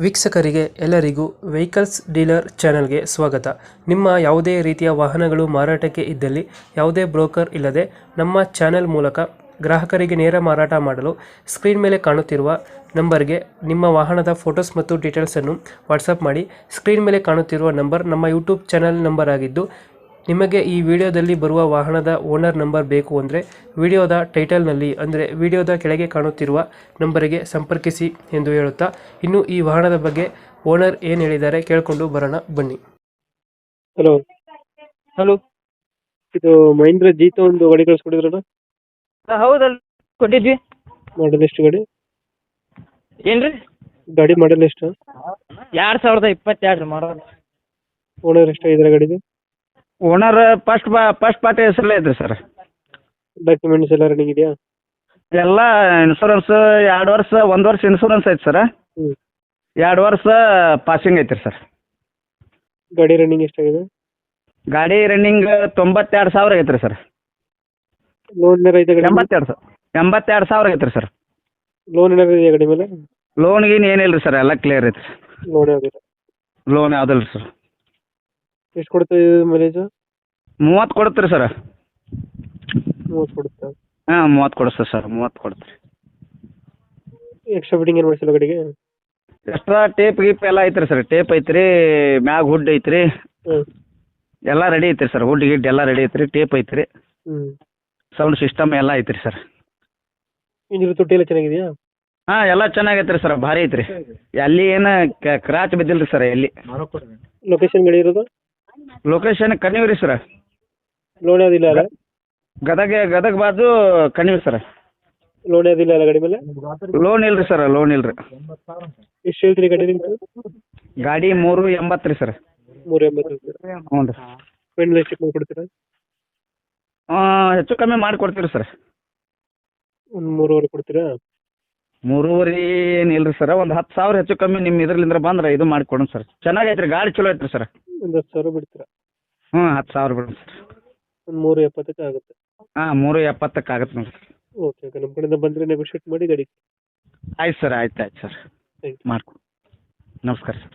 ವೀಕ್ಷಕರಿಗೆ ಎಲ್ಲರಿಗೂ vehicles dealer ಚಾನೆಲ್ಗೆ ಸ್ವಾಗತ. ನಿಮ್ಮ ಯಾವುದೇ ರೀತಿಯ ವಾಹನಗಳು ಮಾರಾಟಕ್ಕೆ ಇದ್ದಲ್ಲಿ ಯಾವುದೇ ಬ್ರೋಕರ್ ಇಲ್ಲದೆ ನಮ್ಮ ಚಾನೆಲ್ ಮೂಲಕ ಗ್ರಾಹಕರಿಗೆ ನೇರ ಮಾರಾಟ ಮಾಡಲು ಸ್ಕ್ರೀನ್ ಮೇಲೆ ಕಾಣುತ್ತಿರುವ ನಂಬರ್ಗೆ ನಿಮ್ಮ ವಾಹನದ ಫೋಟೋಸ್ ಮತ್ತು ಡೀಟೇಲ್ಸನ್ನು ವಾಟ್ಸಪ್ ಮಾಡಿ. ಸ್ಕ್ರೀನ್ ಮೇಲೆ ಕಾಣುತ್ತಿರುವ ನಂಬರ್ ನಮ್ಮ ಯೂಟ್ಯೂಬ್ ಚಾನೆಲ್ ನಂಬರ್ ಆಗಿದ್ದು, ನಿಮಗೆ ಈ ವಿಡಿಯೋದಲ್ಲಿ ಬರುವ ವಾಹನದ ಓನರ್ ನಂಬರ್ ಬೇಕು ಅಂದರೆ ವಿಡಿಯೋದ ಟೈಟಲ್ನಲ್ಲಿ ಅಂದರೆ ವಿಡಿಯೋದ ಕೆಳಗೆ ಕಾಣುತ್ತಿರುವ ನಂಬರಿಗೆ ಸಂಪರ್ಕಿಸಿ ಎಂದು ಹೇಳುತ್ತಾ, ಇನ್ನು ಈ ವಾಹನದ ಬಗ್ಗೆ ಓನರ್ ಏನು ಹೇಳಿದ್ದಾರೆ ಕೇಳಿಕೊಂಡು ಬರೋಣ ಬನ್ನಿ. Hello hello. ಇದು ಮಹೀಂದ್ರ ಜೀತ ಒಂದು ಗಾಡಿ ಕಳಿಸ್ಕೊಟ್ಟಿದ್ರಲ್ಲ, ಹೌದಲ್ಲ, ಕೊಟ್ಟಿದ್ವಿ. ಮಾಡಲ್ ಎಷ್ಟು ಗಾಡಿ? ಏನ್ರಿ ಗಾಡಿ ಮಾಡಲ್ ಎಷ್ಟು? 2022 ಮಾಡೋದು. ಓನರ್ ಎಷ್ಟಾಗಿದ್ದಾರೆ ಗಾಡಿದು? ಓನರ್ ಫಸ್ಟ್ ಪಾರ್ಟಿ ಹೆಸರಲ್ಲೇ ಇದ್ರಿ ಸರ್. ಡಾಕ್ಯುಮೆಂಟ್ಸ್ ಎಲ್ಲ ರನ್ನಿಂಗ್ ಇದೆಯಾ? ಎಲ್ಲ ಇನ್ಶೂರೆನ್ಸ್ 2 ವರ್ಷ, 1 ವರ್ಷ ಇನ್ಶೂರೆನ್ಸ್ ಐತೆ ಸರ್. ಹ್ಞೂ. 2 ವರ್ಷ ಪಾಸಿಂಗ್ ಐತ್ರಿ ಸರ್. ಗಾಡಿ ರನ್ನಿಂಗ್ ಎಷ್ಟಾಗಿದೆ? ಗಾಡಿ ರನ್ನಿಂಗ್ 92,000 ಆಗೈತೆ ರೀ ಸರ್. ಲೋನ್ ಏನಾರು ಐತೆ ಗಾಡಿ? 82,000 ಆಗೈತೆ ರೀ ಸರ್. ಲೋನ್ ಏನಾರು ಇದೆಯಾ ಗಾಡಿ ಮೇಲೆ? ಲೋನ್ ಗೀನ್ ಏನಿಲ್ಲ ರೀ ಸರ್, ಎಲ್ಲ ಕ್ಲಿಯರ್ ಐತೆ ರೀ. ಲೋನ್ ಯಾವುದಿಲ್ಲ? ಲೋನ್ ಯಾವುದಿಲ್ಲ ರೀ ಸರ್. ಎಷ್ಟು ಕೊಡ್ತದೆ ಮೈಲೇಜು? 30 ಕೊಡುತ್ತೆ ರೀ ಸರ್. 30 ಕೊಡುತ್ತಾ? ಹಾಂ, 30 ಕೊಡುತ್ತೆ ಸರ್, 30 ಕೊಡುತ್ತೆ ರೀ. ಎಕ್ಸ್ಟ್ರಾ ಫಿಟ್ಟಿಂಗ್ ಏನು ಮಾಡಿಸಿಲ್ಲ ಗಾಡಿಗೆ? ಎಕ್ಸ್ಟ್ರಾ ಟೇಪ್ ಗೀಪ್ ಎಲ್ಲ ಐತ್ರಿ ಸರ್. ಟೇಪ್ ಐತ್ರಿ, ಮ್ಯಾಗ ಹುಡ್ ಐತ್ರಿ, ಹ್ಞೂ. ಎಲ್ಲ ರೆಡಿ ಐತ್ರಿ ಸರ್. ಹುಡ್ ಗಿಡ್ ಎಲ್ಲ ರೆಡಿ ಐತ್ರಿ, ಟೇಪ್ ಐತ್ರಿ, ಹ್ಞೂ. ಸೌಂಡ್ ಸಿಸ್ಟಮ್ ಎಲ್ಲ ಐತ್ರಿ ಸರ್. ಇಂಜಿನ್ ತೊಟ್ಟಿ ಎಲ್ಲ ಚೆನ್ನಾಗಿದೆಯಾ? ಹಾಂ, ಎಲ್ಲ ಚೆನ್ನಾಗೈತೆ ರೀ ಸರ್, ಭಾರಿ ಐತ್ರಿ. ಎಲ್ಲಿ ಏನು ಕ್ರಾಚ್ ಬಿದ್ದಿಲ್ಲ ರೀ ಸರ್ ಎಲ್ಲಿ. ಲೊಕೇಶನ್ ಗಾಡಿ ಇರೋದು? ಲೊಕೇಶನ್ ಕಣಿವೆ ರೀ ಸರ್. ಲೋನ್ ಯಾವುದಿಲ್ಲ ಅಲ್ಲ? ಗದಗ ಬಾಜು ಕಣಿವೆ ಸರ್. ಲೋನ್ ಯಾವುದಿಲ್ಲ ಅಲ್ಲ ಗಾಡಿ ಮೇಲೆ? ಲೋನ್ ಇಲ್ಲ ರೀ ಸರ್, ಲೋನ್ ಇಲ್ಲ ರೀ. ಎಷ್ಟು ಹೇಳ್ತೀರಿ ಗಾಡಿ ನಿಮ್ದು? ಗಾಡಿ 380 ರೀ ಸರ್. 380? ಹ್ಞೂ ರೀ. ಫೈನಲ್ ಎಷ್ಟು ಮಾಡಿ ಕೊಡ್ತೀರಾ? ಹೆಚ್ಚು ಕಮ್ಮಿ ಮಾಡಿ ಕೊಡ್ತೀವಿ ರೀ ಸರ್. ಒಂದು 3.5 ಕೊಡ್ತೀರಾ? 3.5 ಏನಿಲ್ಲ ರೀ ಸರ್, ಒಂದು 10,000 ಹೆಚ್ಚು ಕಮ್ಮಿ ನಿಮ್ಮ ಇದ್ರಲಿಂದ ಬಂದ್ರೆ ಇದು ಮಾಡಿ ಕೊಡೋಣ ಸರ್. ಚೆನ್ನಾಗೈತೆ ರೀ, ಗಾಡಿ ಚಲೋ ಐತೆ ರೀ ಸರ್. ಒಂದು 10,000 ಬಿಡ್ತೀರಾ? ಹ್ಞೂ, 10,000 ಬಿಡೋಣ ಸರ್. ಒಂದು 3.70 ಆಗುತ್ತೆ? ಹಾಂ, 3.70 ಆಗುತ್ತೆ ನೋಡಿ. ಓಕೆ ಓಕೆ, ನಮ್ಮ ಕಡೆಯಿಂದ ಬಂದರೆ ನೆಗೋಷಿಯೇಟ್ ಮಾಡಿ ಗಾಡಿ. ಆಯ್ತು ಸರ್, ಆಯ್ತು ಸರ್. Thank you. ಮಾಡ್ಕೊ. ನಮಸ್ಕಾರ ಸರ್.